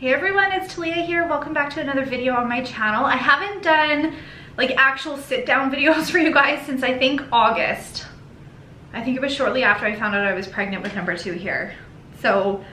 Hey everyone, it's Talia here. Welcome back to another video on my channel. I haven't done like actual sit-down videos for you guys since I think August. I think it was shortly after I found out I was pregnant with number 2 here. So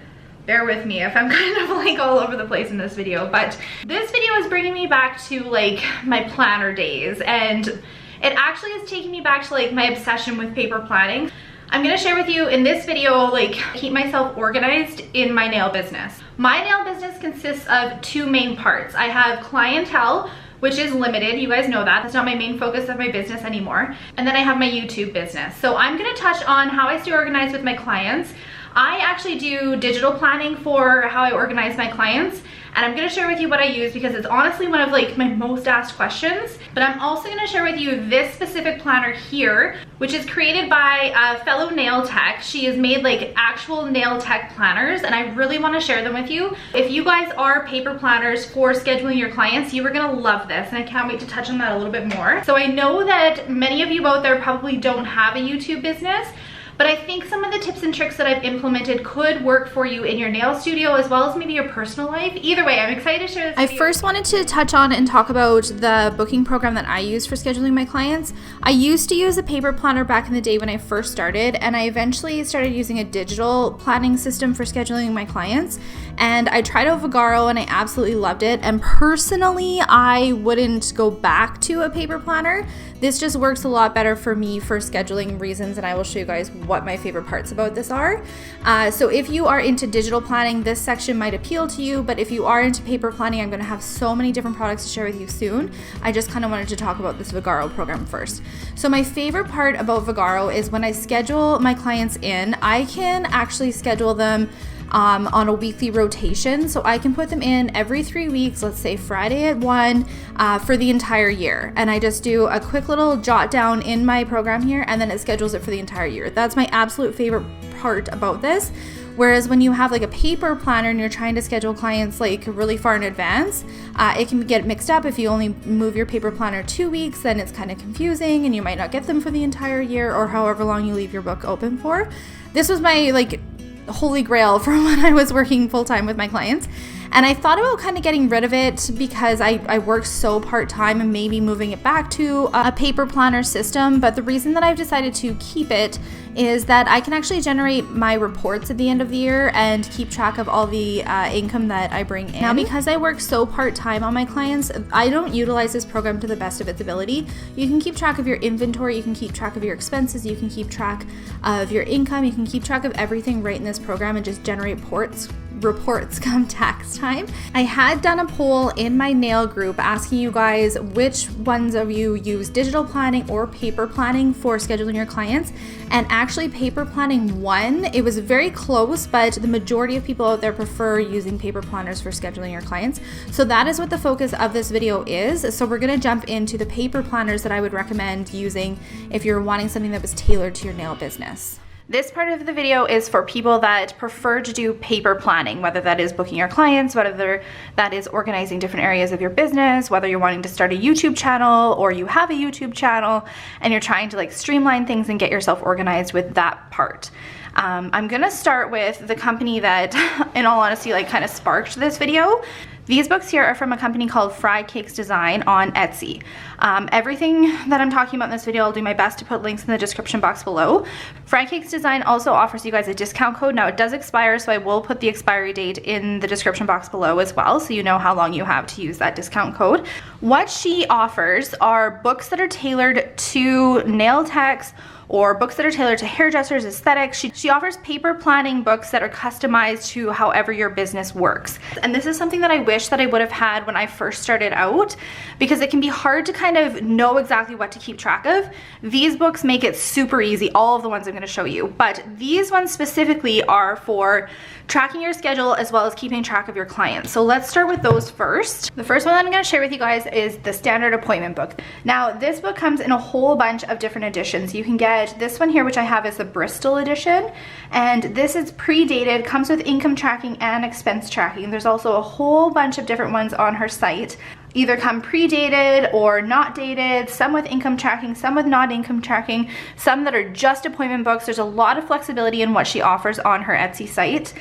bear with me if I'm kind of like all over the place in this video, but this video is bringing me back to like my planner days, and it actually is taking me back to like my obsession with paper planning. I'm gonna share with you in this video, like, keep myself organized in my nail business. My nail business consists of 2 main parts. I have clientele, which is limited, you guys know that. That's not my main focus of my business anymore. And then I have my YouTube business. So I'm gonna touch on how I stay organized with my clients. I actually do digital planning for how I organize my clients, and I'm gonna share with you what I use because it's honestly one of like my most asked questions. But I'm also gonna share with you this specific planner here, which is created by a fellow nail tech. She has made like actual nail tech planners, and I really wanna share them with you. If you guys are paper planners for scheduling your clients, you are gonna love this, and I can't wait to touch on that a little bit more. So I know that many of you out there probably don't have a YouTube business, but I think some of the tips and tricks that I've implemented could work for you in your nail studio as well as maybe your personal life. Either way, I'm excited to share this video. I first wanted to touch on and talk about the booking program that I use for scheduling my clients. I used to use a paper planner back in the day when I first started, and I eventually started using a digital planning system for scheduling my clients. And I tried out Vagaro and I absolutely loved it. And personally, I wouldn't go back to a paper planner. This just works a lot better for me for scheduling reasons, and I will show you guys what my favorite parts about this are. So if you are into digital planning, this section might appeal to you, but if you are into paper planning, I'm gonna have so many different products to share with you soon. I just kind of wanted to talk about this Vagaro program first. So my favorite part about Vagaro is when I schedule my clients in, I can actually schedule them on a weekly rotation. So I can put them in every 3 weeks, let's say Friday at 1 for the entire year. And I just do a quick little jot down in my program here, and then it schedules it for the entire year. That's my absolute favorite part about this. Whereas when you have like a paper planner and you're trying to schedule clients like really far in advance, it can get mixed up. If you only move your paper planner 2 weeks, then it's kind of confusing and you might not get them for the entire year or however long you leave your book open for. This was my like holy grail for when I was working full-time with my clients. And I thought about kind of getting rid of it because I work so part-time and maybe moving it back to a paper planner system. But the reason that I've decided to keep it is that I can actually generate my reports at the end of the year and keep track of all the income that I bring in. Now, because I work so part-time on my clients, I don't utilize this program to the best of its ability. You can keep track of your inventory, you can keep track of your expenses, you can keep track of your income, you can keep track of everything right in this program and just generate reports come tax time. I had done a poll in my nail group asking you guys which ones of you use digital planning or paper planning for scheduling your clients, and actually paper planning won. It was very close, but the majority of people out there prefer using paper planners for scheduling your clients. So that is what the focus of this video is. So we're gonna jump into the paper planners that I would recommend using if you're wanting something that was tailored to your nail business. This part of the video is for people that prefer to do paper planning, whether that is booking your clients, whether that is organizing different areas of your business, whether you're wanting to start a YouTube channel or you have a YouTube channel and you're trying to like streamline things and get yourself organized with that part. I'm gonna start with the company that, in all honesty, like kind of sparked this video. These books here are from a company called Fried Cakes Design on Etsy. Everything that I'm talking about in this video, I'll do my best to put links in the description box below. Fried Cakes Design also offers you guys a discount code. Now it does expire, so I will put the expiry date in the description box below as well, so you know how long you have to use that discount code. What she offers are books that are tailored to nail techs or books that are tailored to hairdressers, aesthetics. She offers paper planning books that are customized to however your business works. And this is something that I wish that I would have had when I first started out, because it can be hard to kind of know exactly what to keep track of. These books make it super easy, all of the ones I'm gonna show you, but these ones specifically are for tracking your schedule as well as keeping track of your clients. So let's start with those first. The first one that I'm gonna share with you guys is the Standard Appointment book. Now this book comes in a whole bunch of different editions. You can get this one here, which I have is the Bristol edition, and this is pre-dated, comes with income tracking and expense tracking. There's also a whole bunch of different ones on her site. either come pre-dated or not dated, some with income tracking, some with not income tracking, some that are just appointment books. There's a lot of flexibility in what she offers on her Etsy site.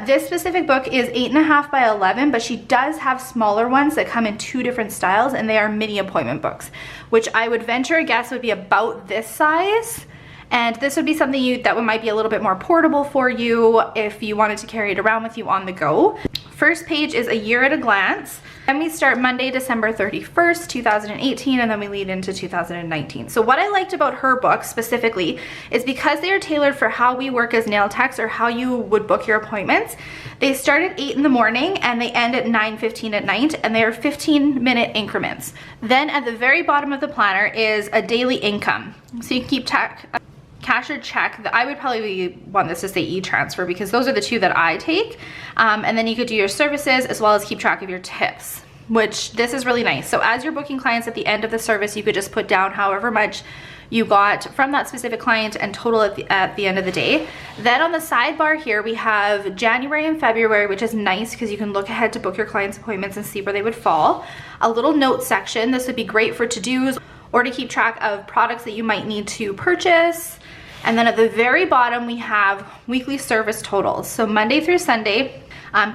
This specific book is 8.5 by 11, but she does have smaller ones that come in 2 different styles, and they are mini appointment books, which I would venture a guess would be about this size. And this would be something that might be a little bit more portable for you if you wanted to carry it around with you on the go. First page is a year at a glance. Then we start Monday, December 31st, 2018, and then we lead into 2019. So what I liked about her book specifically is because they are tailored for how we work as nail techs or how you would book your appointments. They start at 8 in the morning and they end at 9:15 at night, and they are 15-minute increments. Then at the very bottom of the planner is a daily income. So you can keep track. Cash or check. I would probably want this to say e-transfer because those are the 2 that I take. And then you could do your services as well as keep track of your tips, which this is really nice. So as you're booking clients at the end of the service, you could just put down however much you got from that specific client and total at the end of the day. Then on the sidebar here, we have January and February, which is nice because you can look ahead to book your clients' appointments and see where they would fall. A little note section. This would be great for to-dos or to keep track of products that you might need to purchase. And then at the very bottom, we have weekly service totals. So Monday through Sunday,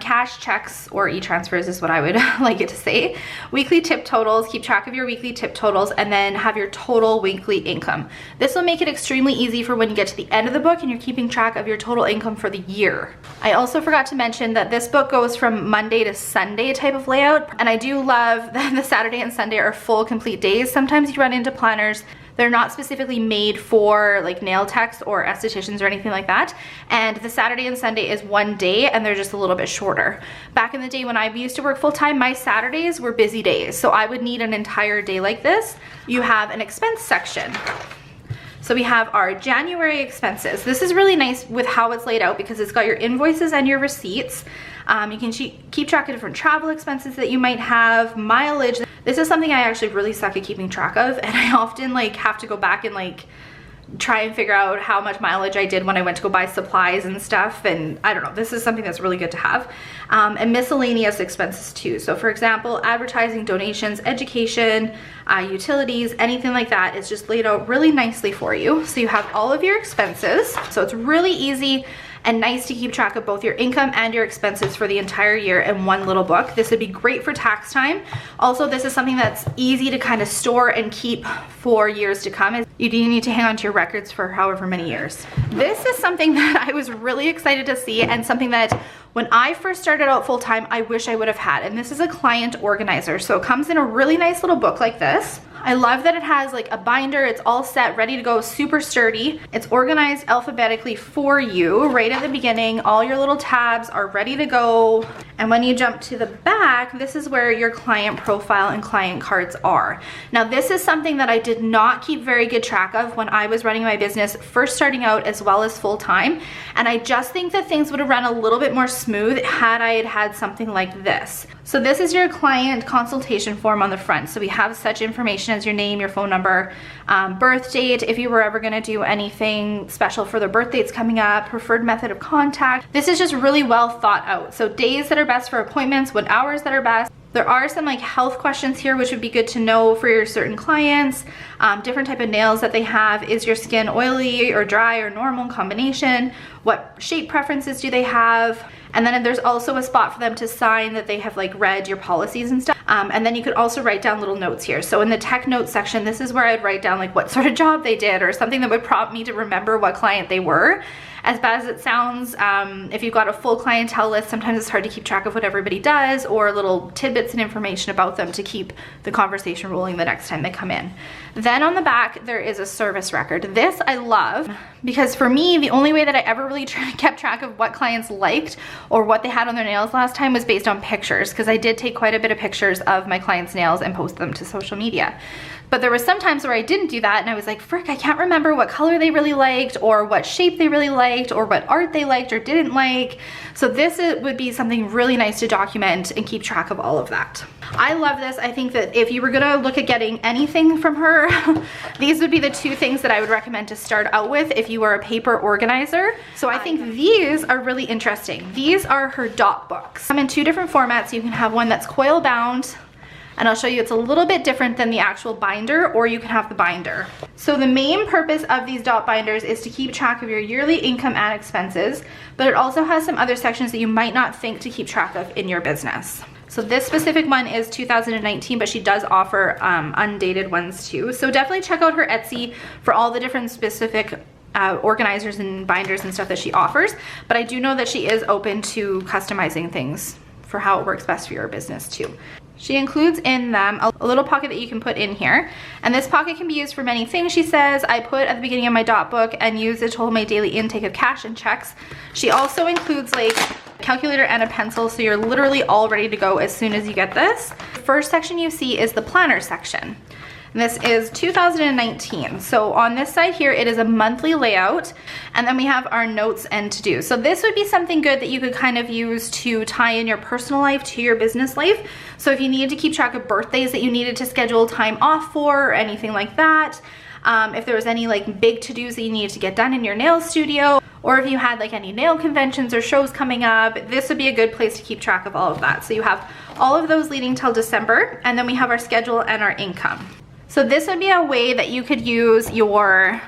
cash, checks, or e-transfers is what I would like it to say. Weekly tip totals, keep track of your weekly tip totals, and then have your total weekly income. This will make it extremely easy for when you get to the end of the book and you're keeping track of your total income for the year. I also forgot to mention that this book goes from Monday to Sunday type of layout, and I do love that the Saturday and Sunday are full complete days. Sometimes you run into planners, they're not specifically made for like nail techs or estheticians or anything like that. And the Saturday and Sunday is one day and they're just a little bit shorter. Back in the day when I used to work full time, my Saturdays were busy days. So I would need an entire day like this. You have an expense section. So we have our January expenses. This is really nice with how it's laid out because it's got your invoices and your receipts. You can keep track of different travel expenses that you might have, mileage. This is something I actually really suck at keeping track of, and I often like have to go back and like try and figure out how much mileage I did when I went to go buy supplies and stuff, and I don't know, this is something that's really good to have. And miscellaneous expenses too. So for example, advertising, donations, education, utilities, anything like that is just laid out really nicely for you. So you have all of your expenses. So it's really easy and nice to keep track of both your income and your expenses for the entire year in one little book. This would be great for tax time. Also, this is something that's easy to kind of store and keep for years to come. You do need to hang on to your records for however many years. This is something that I was really excited to see, and something that when I first started out full time, I wish I would have had. And this is a client organizer. So it comes in a really nice little book like this. I love that it has like a binder. It's all set, ready to go, super sturdy. It's organized alphabetically for you right at the beginning. All your little tabs are ready to go. And when you jump to the back, this is where your client profile and client cards are. Now, this is something that I did not keep very good track of when I was running my business, first starting out as well as full time. And I just think that things would have run a little bit more smooth had I had something like this. So this is your client consultation form on the front. So we have such information as your name, your phone number, birth date, if you were ever gonna do anything special for their birth dates coming up, preferred method of contact. This is just really well thought out. So days that are best for appointments, what hours that are best. There are some like health questions here, which would be good to know for your certain clients. Different type of nails that they have. Is your skin oily or dry or normal combination? What shape preferences do they have? And then there's also a spot for them to sign that they have like read your policies and stuff. And then you could also write down little notes here. So in the tech notes section, this is where I'd write down like what sort of job they did or something that would prompt me to remember what client they were. As bad as it sounds, if you've got a full clientele list, sometimes it's hard to keep track of what everybody does, or little tidbits and information about them to keep the conversation rolling the next time they come in. Then on the back, there is a service record. This I love because for me, the only way that I ever really kept track of what clients liked or what they had on their nails last time was based on pictures, because I did take quite a bit of pictures of my clients' nails and post them to social media. But there were some times where I didn't do that and I was like, frick, I can't remember what color they really liked or what shape they really liked or what art they liked or didn't like. So this would be something really nice to document and keep track of all of that. I love this. I think that if you were gonna look at getting anything from her, these would be the two things that I would recommend to start out with if you are a paper organizer. So I think these are really interesting. These are her dot books. Come in two different formats. You can have one that's coil bound, and I'll show you it's a little bit different than the actual binder, or you can have the binder. So the main purpose of these dot binders is to keep track of your yearly income and expenses, but it also has some other sections that you might not think to keep track of in your business. So this specific one is 2019, but she does offer undated ones too. So definitely check out her Etsy for all the different specific organizers and binders and stuff that she offers. But I do know that she is open to customizing things for how it works best for your business too. She includes in them a little pocket that you can put in here. And this pocket can be used for many things, she says. I put at the beginning of my dot book and use it to hold my daily intake of cash and checks. She also includes like a calculator and a pencil, so you're literally all ready to go as soon as you get this. The first section you see is the planner section. And this is 2019. So on this side here, it is a monthly layout, and then we have our notes and to-do. So this would be something good that you could kind of use to tie in your personal life to your business life. So if you needed to keep track of birthdays that you needed to schedule time off for, or anything like that, if there was any like big to-dos that you needed to get done in your nail studio, or if you had like any nail conventions or shows coming up, this would be a good place to keep track of all of that. So you have all of those leading till December, and then we have our schedule and our income. So this would be a way that you could use your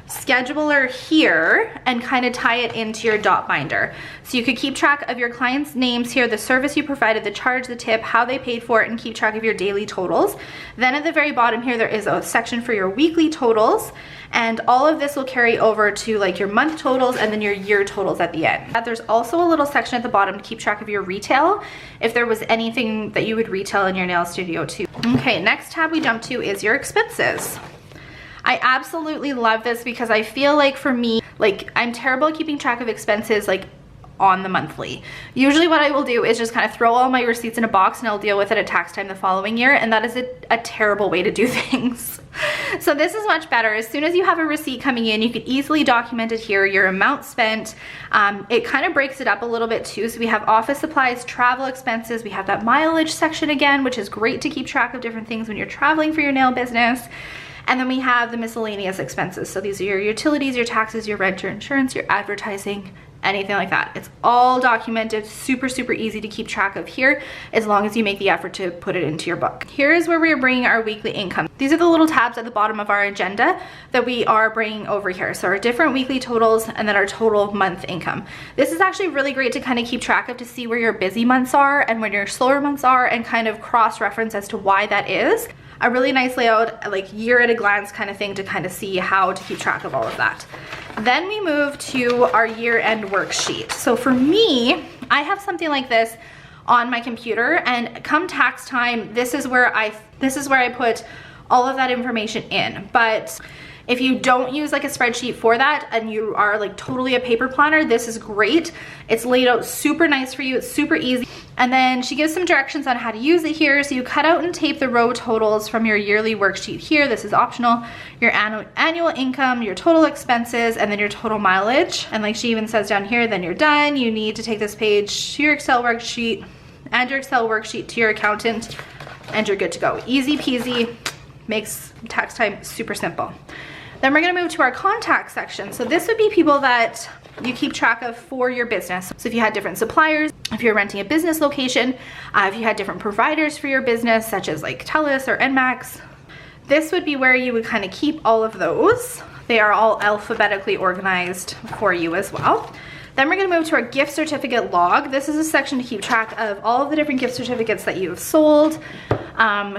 scheduler here and kind of tie it into your dot binder. So you could keep track of your clients' names here, the service you provided, the charge, the tip, how they paid for it, and keep track of your daily totals. Then at the very bottom here, there is a section for your weekly totals, and all of this will carry over to like your month totals and then your year totals at the end. There's also a little section at the bottom to keep track of your retail, if there was anything that you would retail in your nail studio too. Okay, next tab we jump to is your expenses. I absolutely love this because I feel like for me, like I'm terrible at keeping track of expenses like on the monthly. Usually what I will do is just kind of throw all my receipts in a box and I'll deal with it at tax time the following year, and that is a terrible way to do things. So this is much better. As soon as you have a receipt coming in, you could easily document it here, your amount spent. It kind of breaks it up a little bit too. So we have office supplies, travel expenses, we have that mileage section again, which is great to keep track of different things when you're traveling for your nail business. And then we have the miscellaneous expenses. So these are your utilities, your taxes, your rent, your insurance, your advertising, anything like that. It's all documented, super, super easy to keep track of here, as long as you make the effort to put it into your book. Here is where we are bringing our weekly income. These are the little tabs at the bottom of our agenda that we are bringing over here. So our different weekly totals and then our total month income. This is actually really great to kind of keep track of, to see where your busy months are and when your slower months are, and kind of cross-reference as to why that is. A really nice layout, like year at a glance kind of thing, to kind of see how to keep track of all of that. Then we move to our year-end worksheet. So for me, I have something like this on my computer, and come tax time, this is where I put all of that information in. But if you don't use like a spreadsheet for that and you are like totally a paper planner, this is great. It's laid out super nice for you. It's super easy. And then she gives some directions on how to use it here. So you cut out and tape the row totals from your yearly worksheet here. This is optional. Your annual income, your total expenses, and then your total mileage. And like she even says down here, then you're done. You need to take this page to your Excel worksheet, add your Excel worksheet to your accountant, and you're good to go. Easy peasy, makes tax time super simple. Then we're gonna move to our contact section. So this would be people that you keep track of for your business. So if you had different suppliers, if you're renting a business location, if you had different providers for your business, such as like TELUS or NMAX, this would be where you would kind of keep all of those. They are all alphabetically organized for you as well. Then we're gonna move to our gift certificate log. This is a section to keep track of all of the different gift certificates that you have sold,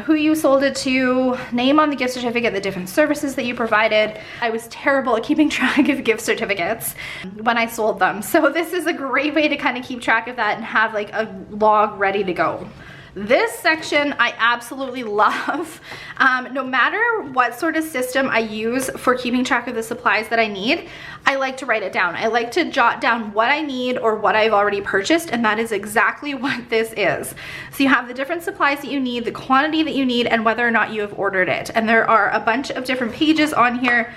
who you sold it to, name on the gift certificate, the different services that you provided. I was terrible at keeping track of gift certificates when I sold them. So this is a great way to kind of keep track of that and have like a log ready to go. This section I absolutely love. No matter what sort of system I use for keeping track of the supplies that I need, I like to write it down. I like to jot down what I need or what I've already purchased, and that is exactly what this is. So you have the different supplies that you need, the quantity that you need, and whether or not you have ordered it. And there are a bunch of different pages on here.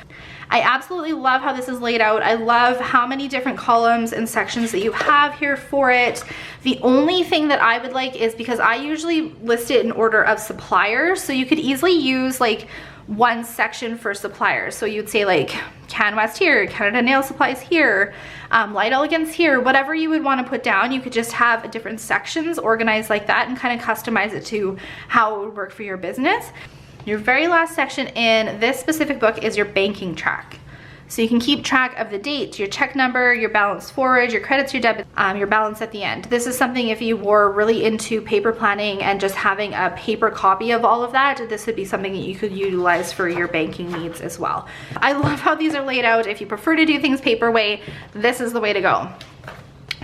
I absolutely love how this is laid out. I love how many different columns and sections that you have here for it. The only thing that I would like is, because I usually list it in order of suppliers, so you could easily use like one section for suppliers. So you'd say like Can West here, Canada Nail Supplies here, Light Elegance here, whatever you would want to put down, you could just have different sections organized like that and kind of customize it to how it would work for your business. Your very last section in this specific book is your banking track. So you can keep track of the date, your check number, your balance forward, your credits, your debits, your balance at the end. This is something if you were really into paper planning and just having a paper copy of all of that, this would be something that you could utilize for your banking needs as well. I love how these are laid out. If you prefer to do things paper way, this is the way to go.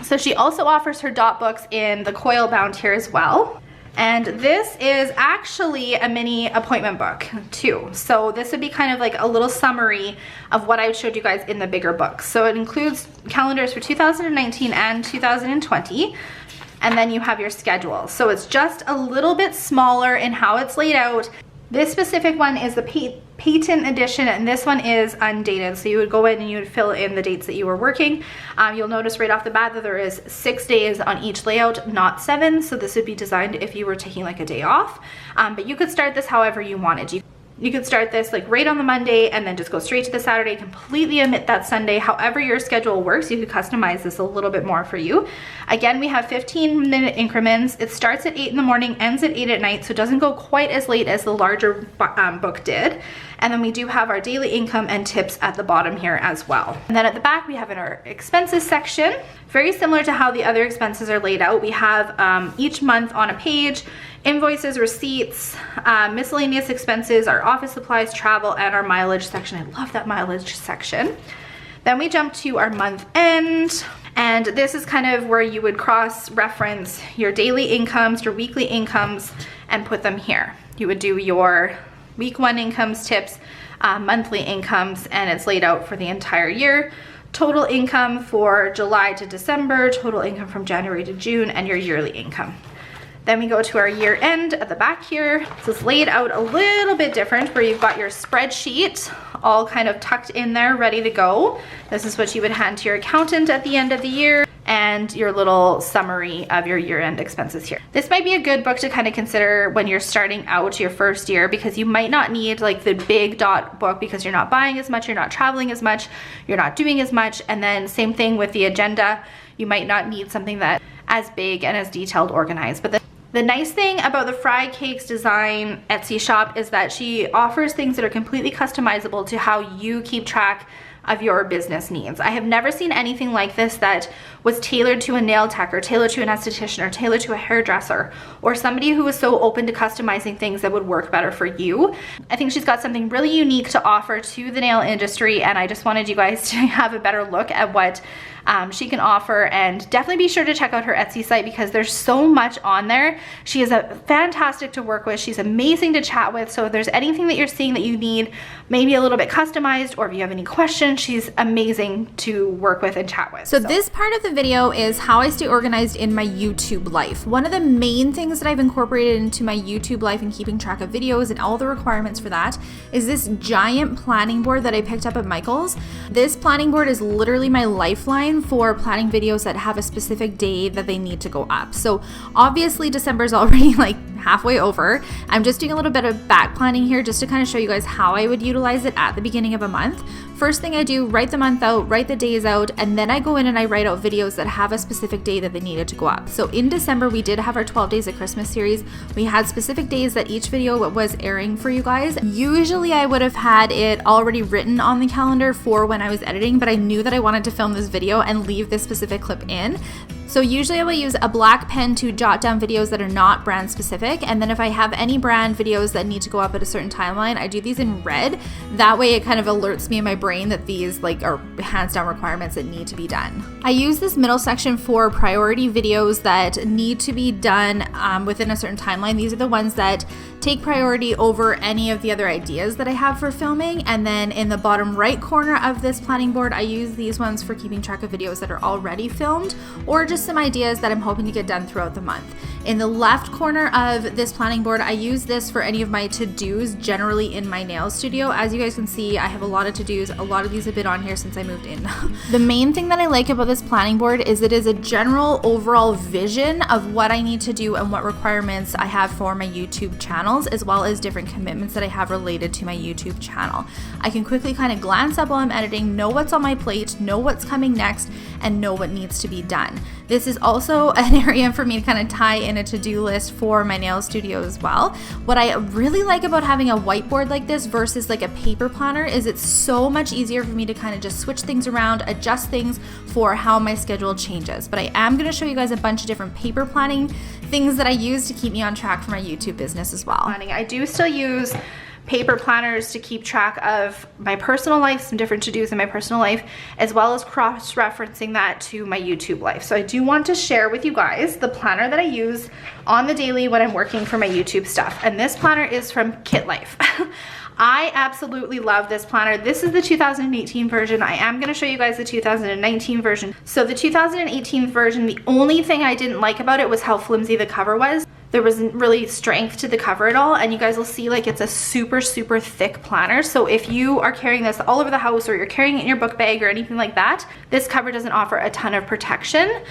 So she also offers her dot books in the coil bound here as well. And this is actually a mini appointment book too. So this would be kind of like a little summary of what I showed you guys in the bigger books. So it includes calendars for 2019 and 2020. And then you have your schedule. So it's just a little bit smaller in how it's laid out. This specific one is the Peyton edition, and this one is undated. So you would go in and you would fill in the dates that you were working. You'll notice right off the bat that there is 6 days on each layout, not 7. So this would be designed if you were taking like a day off. But you could start this however you wanted. You could start this like right on the Monday and then just go straight to the Saturday, completely omit that Sunday. However your schedule works, you could customize this a little bit more for you. Again, we have 15-minute increments. It starts at 8 in the morning, ends at 8 at night, so it doesn't go quite as late as the larger book did. And then we do have our daily income and tips at the bottom here as well. And then at the back, we have in our expenses section, very similar to how the other expenses are laid out. We have each month on a page, invoices, receipts, miscellaneous expenses, our office supplies, travel, and our mileage section. I love that mileage section. Then we jump to our month end, and this is kind of where you would cross-reference your daily incomes, your weekly incomes, and put them here. You would do your week 1 incomes, tips, monthly incomes, and it's laid out for the entire year. Total income for July to December, total income from January to June, and your yearly income. Then we go to our year end at the back here. So it's laid out a little bit different where you've got your spreadsheet all kind of tucked in there, ready to go. This is what you would hand to your accountant at the end of the year, and your little summary of your year-end expenses here. This might be a good book to kind of consider when you're starting out your first year, because you might not need like the big dot book because you're not buying as much, you're not traveling as much, you're not doing as much. And then same thing with the agenda. You might not need something that as big and as detailed organized. But the nice thing about the Fry Cakes Design Etsy shop is that she offers things that are completely customizable to how you keep track of your business needs. I have never seen anything like this that was tailored to a nail tech or tailored to an esthetician or tailored to a hairdresser or somebody who was so open to customizing things that would work better for you. I think she's got something really unique to offer to the nail industry, and I just wanted you guys to have a better look at what she can offer. And definitely be sure to check out her Etsy site because there's so much on there. She is fantastic to work with. She's amazing to chat with. So if there's anything that you're seeing that you need maybe a little bit customized, or if you have any questions, she's amazing to work with and chat with. So this part of the video is how I stay organized in my YouTube life. One of the main things that I've incorporated into my YouTube life and keeping track of videos and all the requirements for that is this giant planning board that I picked up at Michael's. This planning board is literally my lifeline for planning videos that have a specific day that they need to go up. So obviously December is already like halfway over. I'm just doing a little bit of back planning here just to kind of show you guys how I would utilize it at the beginning of a month. First thing I do, write the month out, write the days out, and then I go in and I write out videos that have a specific day that they needed to go up. So in December, we did have our 12 Days of Christmas series. We had specific days that each video was airing for you guys. Usually I would have had it already written on the calendar for when I was editing, but I knew that I wanted to film this video and leave this specific clip in. So usually I will use a black pen to jot down videos that are not brand specific. And then if I have any brand videos that need to go up at a certain timeline, I do these in red. That way it kind of alerts me in my brain that these like are hands down requirements that need to be done. I use this middle section for priority videos that need to be done within a certain timeline. These are the ones that take priority over any of the other ideas that I have for filming. And then in the bottom right corner of this planning board, I use these ones for keeping track of videos that are already filmed or just just some ideas that I'm hoping to get done throughout the month. In the left corner of this planning board, I use this for any of my to-dos, generally in my nail studio. As you guys can see, I have a lot of to-dos. A lot of these have been on here since I moved in. The main thing that I like about this planning board is it is a general overall vision of what I need to do and what requirements I have for my YouTube channels, as well as different commitments that I have related to my YouTube channel. I can quickly kind of glance up while I'm editing, know what's on my plate, know what's coming next, and know what needs to be done. This is also an area for me to kind of tie in a to-do list for my nail studio as well. What I really like about having a whiteboard like this versus like a paper planner is it's so much easier for me to kind of just switch things around, adjust things for how my schedule changes. But I am going to show you guys a bunch of different paper planning things that I use to keep me on track for my YouTube business as well. I do still use paper planners to keep track of my personal life, some different to-dos in my personal life, as well as cross-referencing that to my YouTube life. So I do want to share with you guys the planner that I use on the daily when I'm working for my YouTube stuff. And this planner is from KitLife. I absolutely love this planner. This is the 2018 version. I am going to show you guys the 2019 version. So the 2018 version, the only thing I didn't like about it was how flimsy the cover was. There wasn't really strength to the cover at all, and you guys will see like it's a super thick planner. So if you are carrying this all over the house, or you're carrying it in your book bag or anything like that, this cover doesn't offer a ton of protection.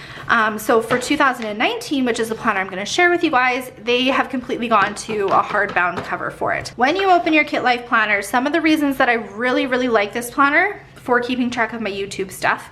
So for 2019, which is the planner I'm going to share with you guys, they have completely gone to a hardbound cover for it. When you open your KitLife planner, some of the reasons that I really like this planner for keeping track of my YouTube stuff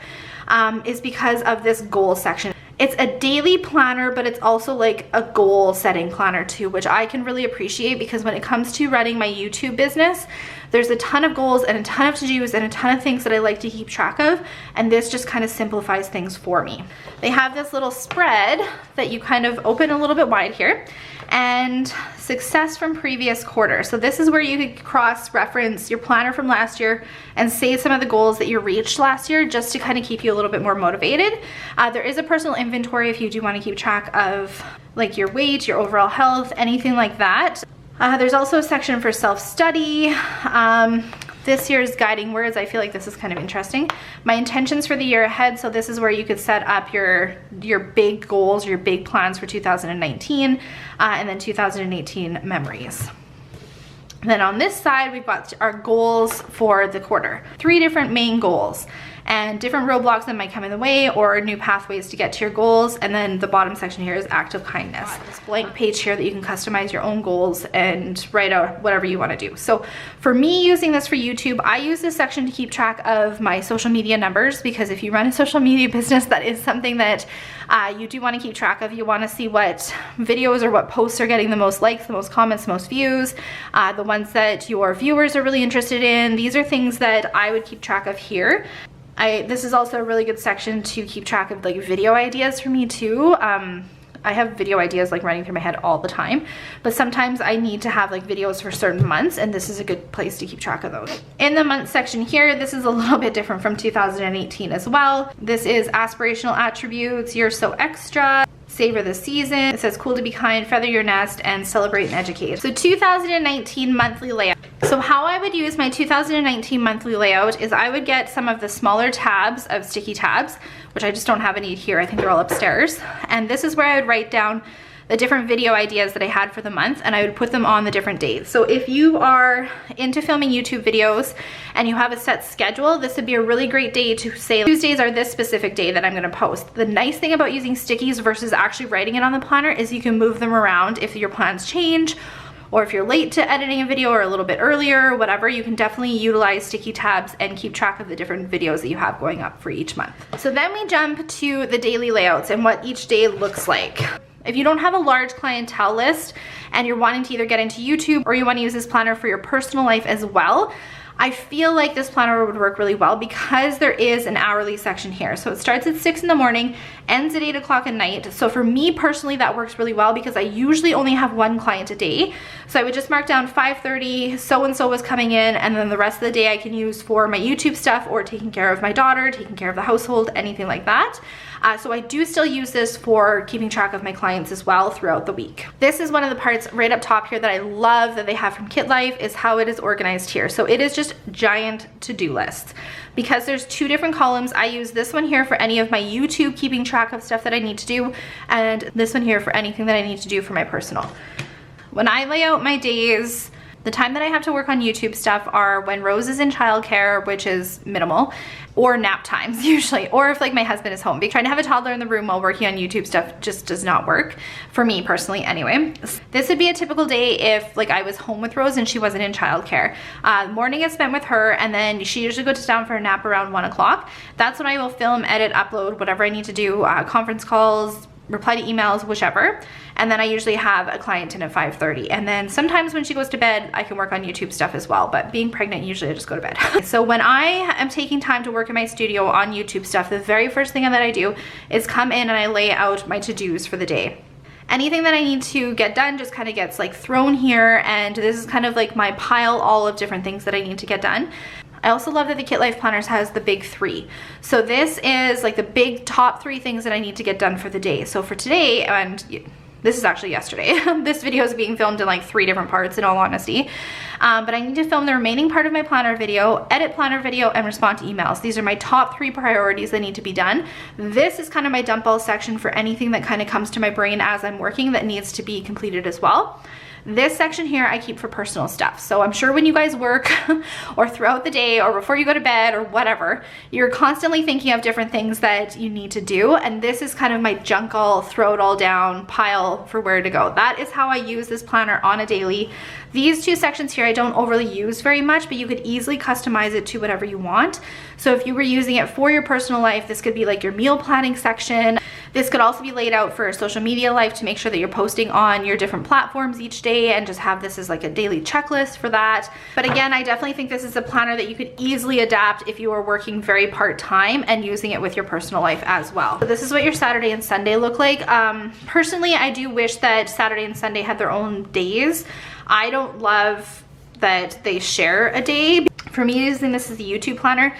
is because of this goal section. It's a daily planner, but it's also like a goal setting planner too, which I can really appreciate, because when it comes to running my YouTube business, there's a ton of goals and a ton of to-dos and a ton of things that I like to keep track of, and this just kind of simplifies things for me. They have this little spread that you kind of open a little bit wide here, and success from previous quarter. So this is where you could cross-reference your planner from last year and say some of the goals that you reached last year, just to kind of keep you a little bit more motivated. There is a personal inventory if you do want to keep track of like your weight, your overall health, anything like that. There's also a section for self-study. This year's guiding words, I feel like this is kind of interesting. My intentions for the year ahead, so this is where you could set up your big goals, your big plans for 2019, and then 2018 memories. Then on this side, we've got our goals for the quarter. 3 different main goals, and different roadblocks that might come in the way, or new pathways to get to your goals. And then the bottom section here is act of kindness. This blank page here that you can customize your own goals and write out whatever you want to do. So for me, using this for YouTube, I use this section to keep track of my social media numbers, because if you run a social media business, that is something that you do want to keep track of. You want to see what videos or what posts are getting the most likes, the most comments, the most views, the ones that your viewers are really interested in. These are things that I would keep track of here. This is also a really good section to keep track of like video ideas for me too. I have video ideas like running through my head all the time, but sometimes I need to have like videos for certain months, and this is a good place to keep track of those. In the month section here, this is a little bit different from 2018 as well. This is aspirational attributes, you're so extra, savor the season. It says cool to be kind, feather your nest, and celebrate and educate. So 2019 monthly layout. So how I would use my 2019 monthly layout is I would get some of the smaller tabs of sticky tabs, which I just don't have any here. I think they're all upstairs. And this is where I would write down the different video ideas that I had for the month, and I would put them on the different dates. So if you are into filming YouTube videos and you have a set schedule, this would be a really great day to say Tuesdays are this specific day that I'm going to post. The nice thing about using stickies versus actually writing it on the planner is you can move them around if your plans change, or if you're late to editing a video or a little bit earlier, whatever, you can definitely utilize sticky tabs and keep track of the different videos that you have going up for each month. So then we jump to the daily layouts and what each day looks like. If you don't have a large clientele list and you're wanting to either get into YouTube, or you want to use this planner for your personal life as well, I feel like this planner would work really well because there is an hourly section here. So it starts at 6 in the morning, ends at 8 o'clock at night. So for me personally, that works really well because I usually only have one client a day. So I would just mark down 5:30, so-and-so was coming in, and then the rest of the day I can use for my YouTube stuff or taking care of my daughter, taking care of the household, anything like that. So I do still use this for keeping track of my clients as well throughout the week. This is one of the parts right up top here that I love that they have from KitLife, is how it is organized here. So it is just most giant to-do lists. Because there's two different columns, I use this one here for any of my YouTube keeping track of stuff that I need to do, and this one here for anything that I need to do for my personal. When I lay out my days, the time that I have to work on YouTube stuff are when Rose is in childcare, which is minimal, or nap times usually, or if like my husband is home. Trying to have a toddler in the room while working on YouTube stuff just does not work for me personally anyway. This would be a typical day if like I was home with Rose and she wasn't in childcare. Morning is spent with her, and then she usually goes down for a nap around 1 o'clock. That's when I will film, edit, upload, whatever I need to do, conference calls, reply to emails, whichever. And then I usually have a client in at 5:30. And then sometimes when she goes to bed, I can work on YouTube stuff as well. But being pregnant, usually I just go to bed. So when I am taking time to work in my studio on YouTube stuff, the very first thing that I do is come in and I lay out my to-dos for the day. Anything that I need to get done just kind of gets like thrown here, and this is kind of like my pile all of different things that I need to get done. I also love that the KitLife Planners has the big 3. So this is like the big top 3 things that I need to get done for the day. So for today, and this is actually yesterday, this video is being filmed in like 3 different parts in all honesty. But I need to film the remaining part of my planner video, edit planner video, and respond to emails. These are my top 3 priorities that need to be done. This is kind of my dump all section for anything that kind of comes to my brain as I'm working that needs to be completed as well. This section here I keep for personal stuff. So I'm sure when you guys work or throughout the day or before you go to bed or whatever, you're constantly thinking of different things that you need to do. And this is kind of my junk all, throw it all down pile for where to go. That is how I use this planner on a daily. These 2 sections here I don't overly use very much, but you could easily customize it to whatever you want. So if you were using it for your personal life, this could be like your meal planning section. This could also be laid out for social media life to make sure that you're posting on your different platforms each day, and just have this as like a daily checklist for that. But again, I definitely think this is a planner that you could easily adapt if you are working very part-time and using it with your personal life as well. So this is what your Saturday and Sunday look like. Personally, I do wish that Saturday and Sunday had their own days. I don't love that they share a day. For me, using this as a YouTube planner,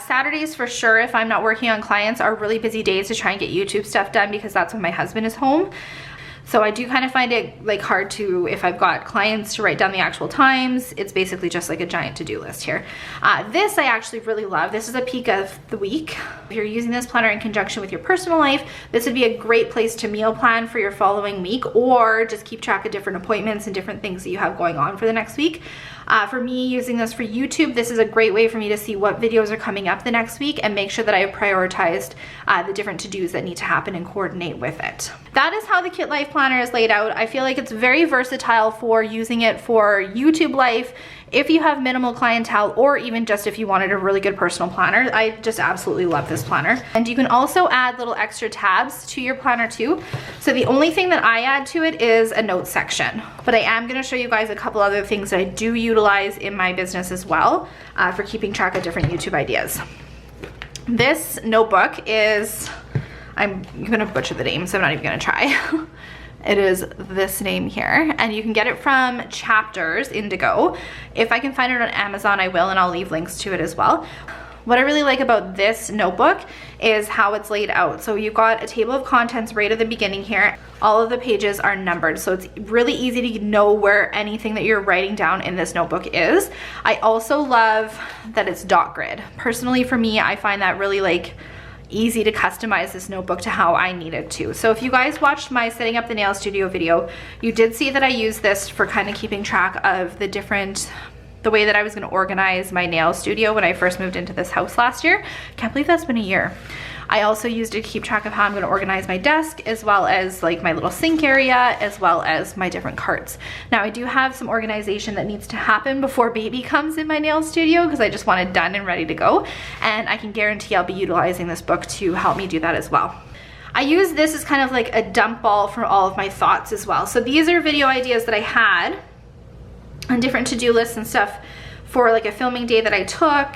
Saturdays for sure, if I'm not working on clients, are really busy days to try and get YouTube stuff done because that's when my husband is home. So I do kind of find it like hard to, if I've got clients, to write down the actual times. It's basically just like a giant to-do list here. This I actually really love. This is a peek of the week. If you're using this planner in conjunction with your personal life, this would be a great place to meal plan for your following week, or just keep track of different appointments and different things that you have going on for the next week. For me, using this for YouTube, this is a great way for me to see what videos are coming up the next week and make sure that I have prioritized the different to-dos that need to happen and coordinate with it. That is how the KitLife Planner is laid out. I feel like it's very versatile for using it for YouTube life, if you have minimal clientele, or even just if you wanted a really good personal planner. I just absolutely love this planner. And you can also add little extra tabs to your planner too. So the only thing that I add to it is a notes section. But I am going to show you guys a couple other things that I do utilize in my business as well for keeping track of different YouTube ideas. This notebook is, I'm going to butcher the name, so I'm not even going to try. It is this name here, and you can get it from Chapters Indigo. If I can find it on Amazon, I will, and I'll leave links to it as well. What I really like about this notebook is how it's laid out. So you've got a table of contents right at the beginning here. All of the pages are numbered, so it's really easy to know where anything that you're writing down in this notebook is. I also love that it's dot grid. Personally, for me, I find that really like easy to customize this notebook to how I need it to. So if you guys watched my setting up the nail studio video, you did see that I used this for kind of keeping track of the way that I was going to organize my nail studio when I first moved into this house last year. Can't believe that's been a year. I also used it to keep track of how I'm going to organize my desk, as well as like my little sink area, as well as my different carts. Now I do have some organization that needs to happen before baby comes in my nail studio, because I just want it done and ready to go, and I can guarantee I'll be utilizing this book to help me do that as well. I use this as kind of like a dump ball for all of my thoughts as well. So these are video ideas that I had on different to-do lists and stuff for like a filming day that I took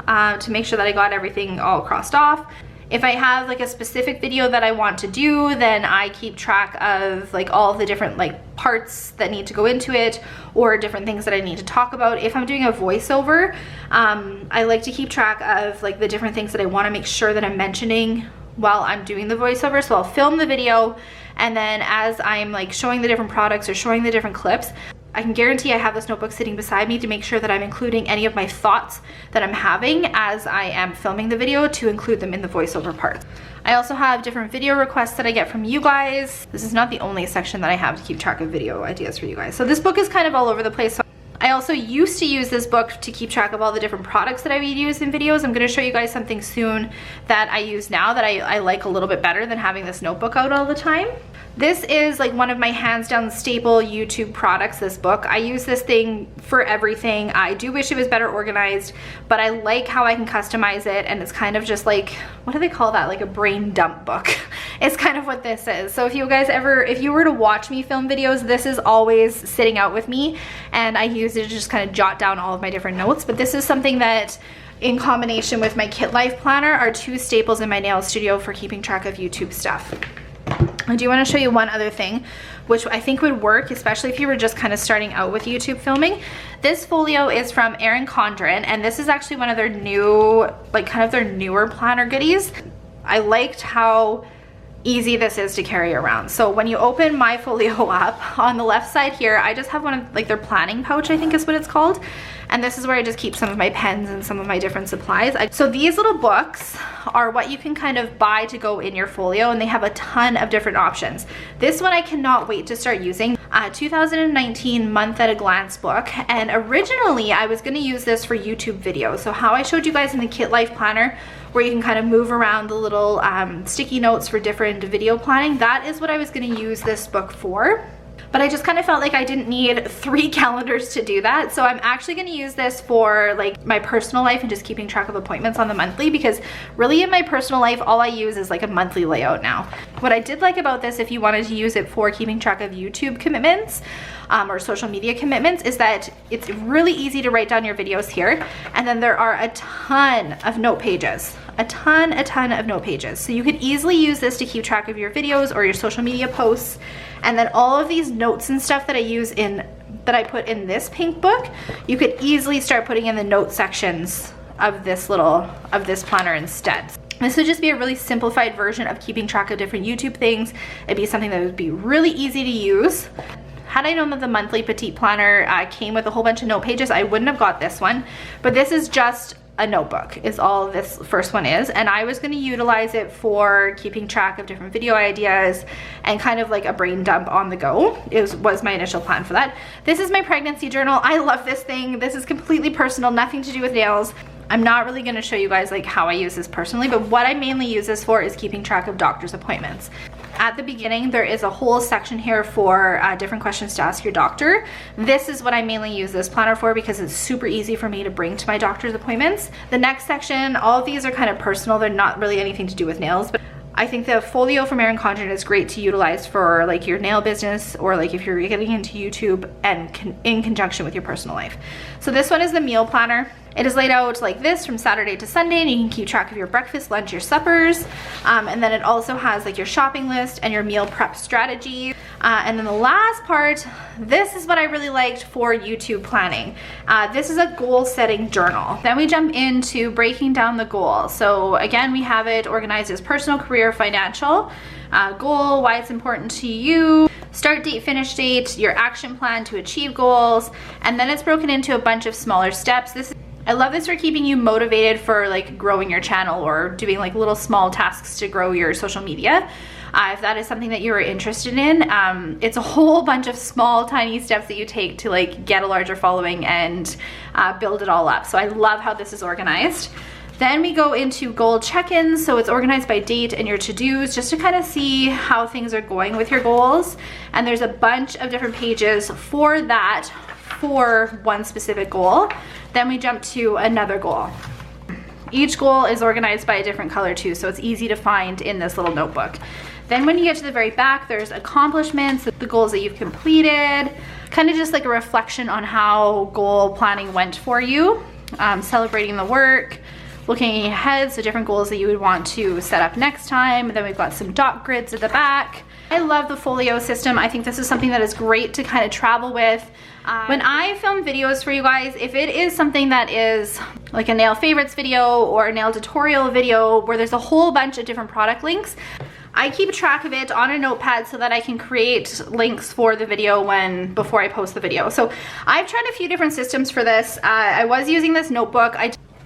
to make sure that I got everything all crossed off. If I have like a specific video that I want to do, then I keep track of like all of the different like parts that need to go into it, or different things that I need to talk about. If I'm doing a voiceover, I like to keep track of like the different things that I want to make sure that I'm mentioning while I'm doing the voiceover. So I'll film the video, and then as I'm like showing the different products or showing the different clips, I can guarantee I have this notebook sitting beside me to make sure that I'm including any of my thoughts that I'm having as I am filming the video, to include them in the voiceover part. I also have different video requests that I get from you guys. This is not the only section that I have to keep track of video ideas for you guys. So this book is kind of all over the place. I also used to use this book to keep track of all the different products that I would use in videos. I'm going to show you guys something soon that I use now that I like a little bit better than having this notebook out all the time. This is like one of my hands down staple YouTube products, this book. I use this thing for everything. I do wish it was better organized, but I like how I can customize it, and it's kind of just like, what do they call that? Like a brain dump book. It's kind of what this is. So if you guys ever, if you were to watch me film videos, this is always sitting out with me, and I use it to just kind of jot down all of my different notes. But this is something that, in combination with my KitLife planner, are two staples in my nail studio for keeping track of YouTube stuff. I do want to show you one other thing, which I think would work, especially if you were just kind of starting out with YouTube filming. This folio is from Erin Condren, and this is actually one of their new, like kind of their newer planner goodies. I liked how easy this is to carry around. So when you open my folio up, on the left side here, I just have one of like their planning pouch, I think is what it's called. And this is where I just keep some of my pens and some of my different supplies. So these little books are what you can kind of buy to go in your folio, and they have a ton of different options. This one I cannot wait to start using. 2019 month at a glance book, and originally I was going to use this for YouTube videos. So how I showed you guys in the KitLife planner, where you can kind of move around the little sticky notes for different video planning, that is what I was going to use this book for. But I just kind of felt like I didn't need 3 calendars to do that. So I'm actually going to use this for like my personal life and just keeping track of appointments on the monthly, because really in my personal life, all I use is like a monthly layout now. What I did like about this, if you wanted to use it for keeping track of YouTube commitments or social media commitments, is that it's really easy to write down your videos here. And then there are a ton of note pages. A ton of note pages. So you could easily use this to keep track of your videos or your social media posts. And then all of these notes and stuff that I use in, that I put in this pink book, you could easily start putting in the note sections of this planner instead. This would just be a really simplified version of keeping track of different YouTube things. It'd be something that would be really easy to use. Had I known that the monthly petite planner came with a whole bunch of note pages, I wouldn't have got this one. But this is just a notebook is all this first one is, and I was going to utilize it for keeping track of different video ideas and kind of like a brain dump on the go. Was my initial plan for that. This is my pregnancy journal. I love this thing. This is completely personal, nothing to do with nails. I'm not really going to show you guys like how I use this personally, but what I mainly use this for is keeping track of doctor's appointments. At the beginning, there is a whole section here for different questions to ask your doctor. This is what I mainly use this planner for, because it's super easy for me to bring to my doctor's appointments. The next section, all of these are kind of personal. They're not really anything to do with nails, but I think the folio from Erin Condren is great to utilize for like your nail business, or like if you're getting into YouTube and in conjunction with your personal life. So this one is the meal planner. It is laid out like this from Saturday to Sunday, and you can keep track of your breakfast, lunch, your suppers. And then it also has like your shopping list and your meal prep strategy. And then the last part, this is what I really liked for YouTube planning. This is a goal setting journal. Then we jump into breaking down the goal. So again, we have it organized as personal, career, financial, goal, why it's important to you, start date, finish date, your action plan to achieve goals, and then it's broken into a bunch of smaller steps. I love this for keeping you motivated for like growing your channel or doing like little small tasks to grow your social media. If that is something that you are interested in, it's a whole bunch of small tiny steps that you take to like get a larger following and build it all up. So I love how this is organized. Then we go into goal check-ins. So it's organized by date and your to-dos, just to kind of see how things are going with your goals. And there's a bunch of different pages for that, for one specific goal. Then we jump to another goal. Each goal is organized by a different color too, so it's easy to find in this little notebook. Then when you get to the very back, there's accomplishments, the goals that you've completed, kind of just like a reflection on how goal planning went for you, celebrating the work, looking ahead, so different goals that you would want to set up next time. And then we've got some dot grids at the back. I love the folio system. I think this is something that is great to kind of travel with. When I film videos for you guys, if it is something that is like a nail favorites video or a nail tutorial video where there's a whole bunch of different product links, I keep track of it on a notepad so that I can create links for the video before I post the video. So I've tried a few different systems for this. I was using this notebook.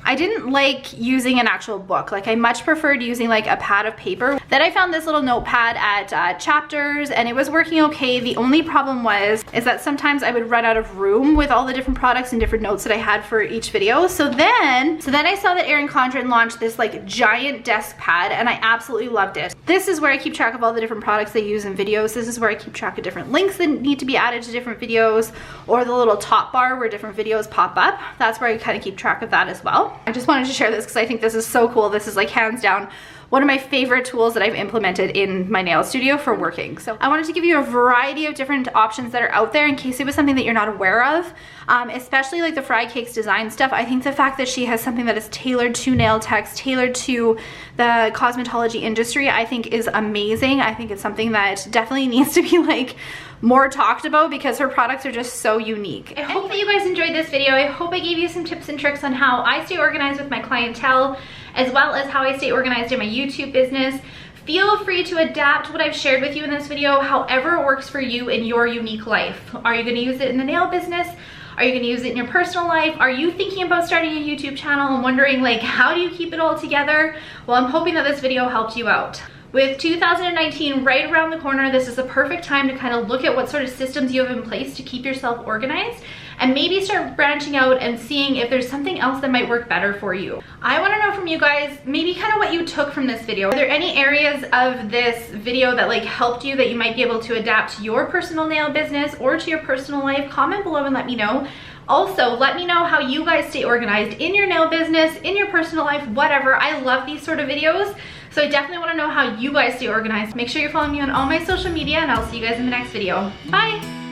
I didn't like using an actual book. Like, I much preferred using like a pad of paper. Then I found this little notepad at Chapters, and it was working okay. The only problem is that sometimes I would run out of room with all the different products and different notes that I had for each video. So then I saw that Erin Condren launched this like giant desk pad, and I absolutely loved it. This is where I keep track of all the different products they use in videos. This is where I keep track of different links that need to be added to different videos, or the little top bar where different videos pop up. That's where I kind of keep track of that as well. I just wanted to share this because I think this is so cool. This is like hands down one of my favorite tools that I've implemented in my nail studio for working. So I wanted to give you a variety of different options that are out there in case it was something that you're not aware of, especially like the Fry Cakes design stuff. I think the fact that she has something that is tailored to nail techs, tailored to the cosmetology industry, I think is amazing. I think it's something that definitely needs to be like more talked about because her products are just so unique. I hope that you guys enjoyed this video. I hope I gave you some tips and tricks on how I stay organized with my clientele, as well as how I stay organized in my YouTube business. Feel free to adapt what I've shared with you in this video however it works for you in your unique life. Are you going to use it in the nail business? Are you going to use it in your personal life? Are you thinking about starting a YouTube channel and wondering like, how do you keep it all together? Well, I'm hoping that this video helped you out. With 2019 right around the corner, this is the perfect time to kind of look at what sort of systems you have in place to keep yourself organized, and maybe start branching out and seeing if there's something else that might work better for you. I want to know from you guys maybe kind of what you took from this video. Are there any areas of this video that like helped you that you might be able to adapt to your personal nail business or to your personal life? Comment below and let me know. Also, let me know how you guys stay organized in your nail business, in your personal life, whatever. I love these sort of videos, so I definitely want to know how you guys stay organized. Make sure you're following me on all my social media, and I'll see you guys in the next video. Bye!